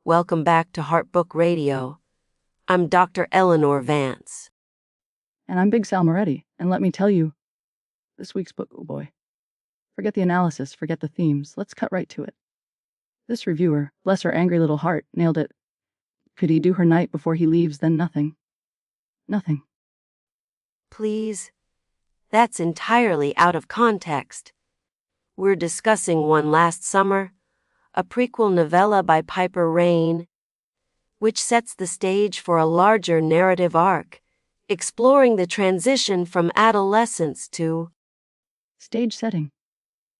Welcome back to Heartbook Radio. I'm Dr. Eleanor Vance. And I'm Big Sal Moretti, and let me tell you, this week's book, oh boy. Forget the analysis, forget the themes, let's cut right to it. This reviewer, bless her angry little heart, nailed it. Could he do her night before he leaves, then nothing. Nothing. Please, that's entirely out of context. We're discussing One Last Summer, a prequel novella by Piper Rayne, which sets the stage for a larger narrative arc, exploring the transition from adolescence to Stage setting.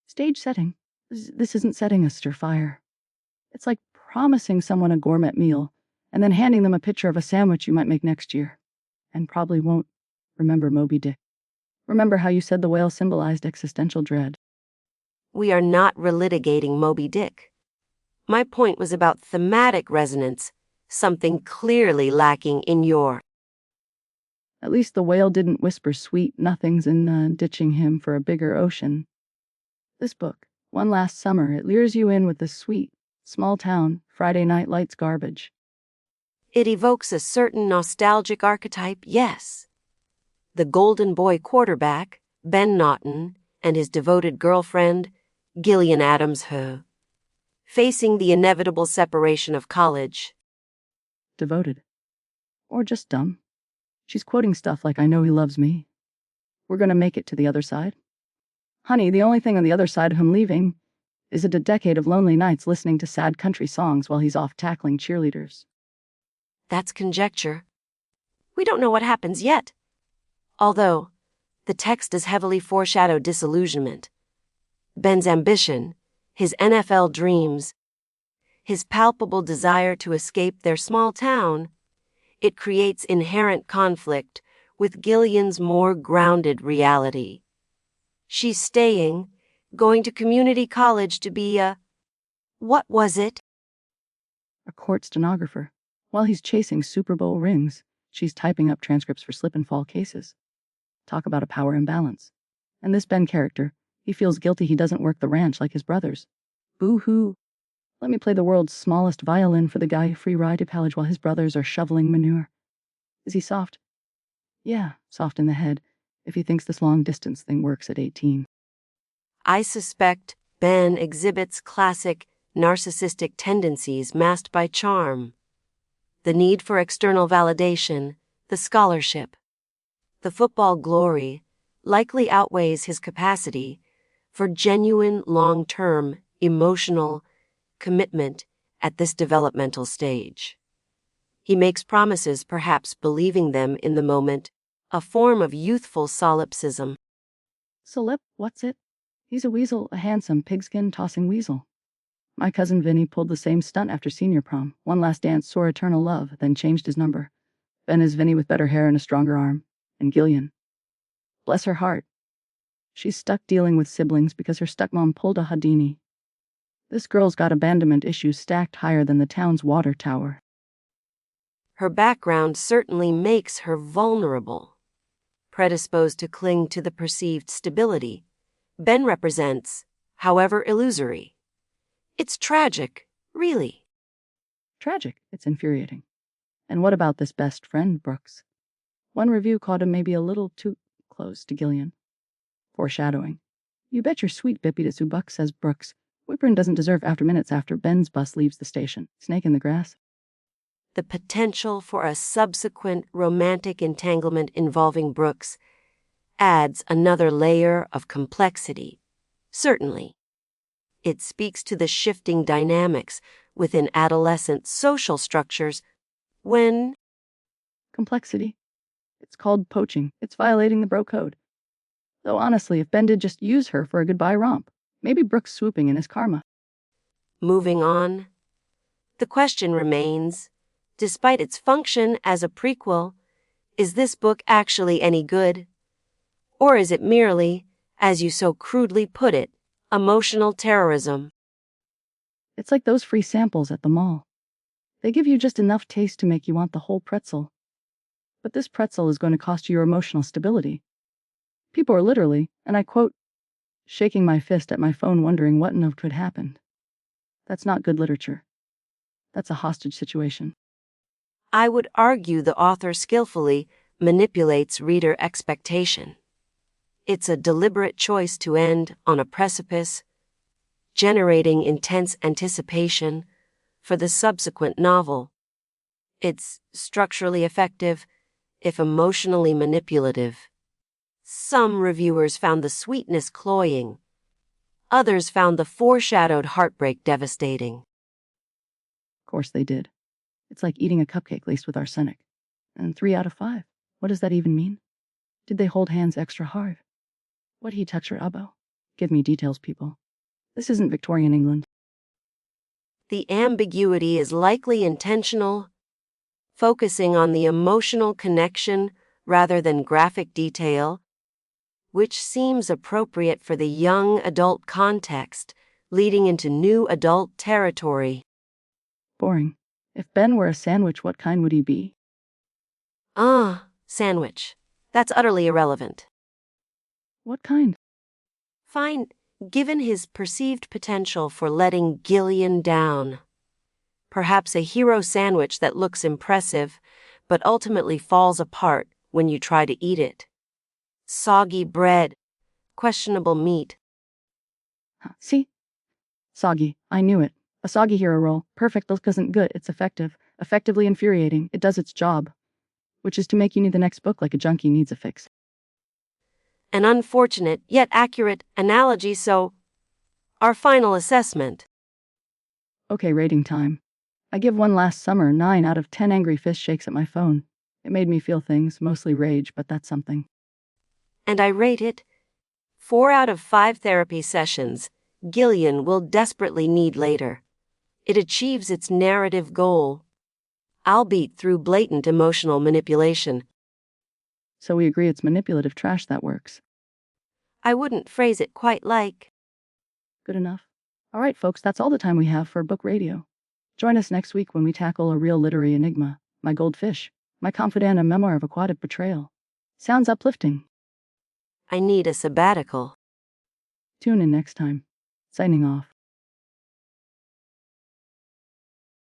Stage setting. This isn't setting a stir fire. It's like promising someone a gourmet meal and then handing them a picture of a sandwich you might make next year. And probably won't. Remember Moby Dick. Remember how you said the whale symbolized existential dread. We are not relitigating Moby Dick. My point was about thematic resonance, something clearly lacking in your. At least the whale didn't whisper sweet nothings in ditching him for a bigger ocean. This book, One Last Summer, it lures you in with the sweet, small town, Friday Night Lights garbage. It evokes a certain nostalgic archetype, yes. The golden boy quarterback, Ben Naughton, and his devoted girlfriend, Gillian Adams Her, facing the inevitable separation of college. Devoted. Or just dumb. She's quoting stuff like, I know he loves me. We're gonna make it to the other side. Honey, the only thing on the other side of him leaving is a decade of lonely nights listening to sad country songs while he's off tackling cheerleaders. That's conjecture. We don't know what happens yet. Although, the text does heavily foreshadow disillusionment. Ben's ambition, his NFL dreams, his palpable desire to escape their small town, it creates inherent conflict with Gillian's more grounded reality. She's staying, going to community college to be what was it? A court stenographer. While he's chasing Super Bowl rings, she's typing up transcripts for slip and fall cases. Talk about a power imbalance. And this Ben character, he feels guilty he doesn't work the ranch like his brothers. Boo-hoo. Let me play the world's smallest violin for the guy who free ride to college while his brothers are shoveling manure. Is he soft? Yeah, soft in the head, if he thinks this long-distance thing works at 18. I suspect Ben exhibits classic narcissistic tendencies masked by charm. The need for external validation, the scholarship, the football glory likely outweighs his capacity for genuine long-term emotional commitment at this developmental stage. He makes promises, perhaps believing them in the moment, a form of youthful solipsism. Solip, what's it? He's a weasel, a handsome, pigskin-tossing weasel. My cousin Vinny pulled the same stunt after senior prom. One last dance, swore eternal love, then changed his number. Ben is Vinny with better hair and a stronger arm. And Gillian. Bless her heart. She's stuck dealing with siblings because her stepmom pulled a Houdini. This girl's got abandonment issues stacked higher than the town's water tower. Her background certainly makes her vulnerable, predisposed to cling to the perceived stability Ben represents, however illusory. It's tragic, really. Tragic. It's infuriating. And what about this best friend, Brooks? One review called him maybe a little too close to Gillian. Foreshadowing. You bet your sweet bippy that Buck, says Brooks. Whipperin doesn't deserve minutes after Ben's bus leaves the station. Snake in the grass. The potential for a subsequent romantic entanglement involving Brooks adds another layer of complexity. Certainly. It speaks to the shifting dynamics within adolescent social structures when Complexity. It's called poaching. It's violating the bro code. Though honestly, if Ben did just use her for a goodbye romp, maybe Brooks swooping in his karma. Moving on, the question remains, despite its function as a prequel, is this book actually any good? Or is it merely, as you so crudely put it, emotional terrorism? It's like those free samples at the mall. They give you just enough taste to make you want the whole pretzel. But this pretzel is going to cost you your emotional stability. People are literally, and I quote, shaking my fist at my phone wondering what in of could happen. That's not good literature. That's a hostage situation. I would argue the author skillfully manipulates reader expectation. It's a deliberate choice to end on a precipice, generating intense anticipation for the subsequent novel. It's structurally effective, if emotionally manipulative. Some reviewers found the sweetness cloying. Others found the foreshadowed heartbreak devastating. Of course they did. It's like eating a cupcake laced with arsenic. And 3 out of 5. What does that even mean? Did they hold hands extra hard? What he touch her elbow? Give me details, people. This isn't Victorian England. The ambiguity is likely intentional, focusing on the emotional connection rather than graphic detail, which seems appropriate for the young adult context, leading into new adult territory. Boring. If Ben were a sandwich, what kind would he be? Sandwich. That's utterly irrelevant. What kind? Fine, given his perceived potential for letting Gillian down. Perhaps a hero sandwich that looks impressive, but ultimately falls apart when you try to eat it. Soggy bread, questionable meat. See? Soggy. I knew it. A soggy hero roll. Perfect look isn't good. It's effective. Effectively infuriating. It does its job. Which is to make you need the next book like a junkie needs a fix. An unfortunate yet accurate analogy, so our final assessment. Okay, rating time. I give One Last Summer 9 out of 10 angry fist shakes at my phone. It made me feel things, mostly rage, but that's something. And I rate it 4 out of 5 therapy sessions Gillian will desperately need later. It achieves its narrative goal, albeit through blatant emotional manipulation. So we agree it's manipulative trash that works. I wouldn't phrase it quite like. Good enough. All right, folks, that's all the time we have for Book Radio. Join us next week when we tackle a real literary enigma, My Goldfish, My Confidant, a memoir of aquatic betrayal. Sounds uplifting. I need a sabbatical. Tune in next time. Signing off.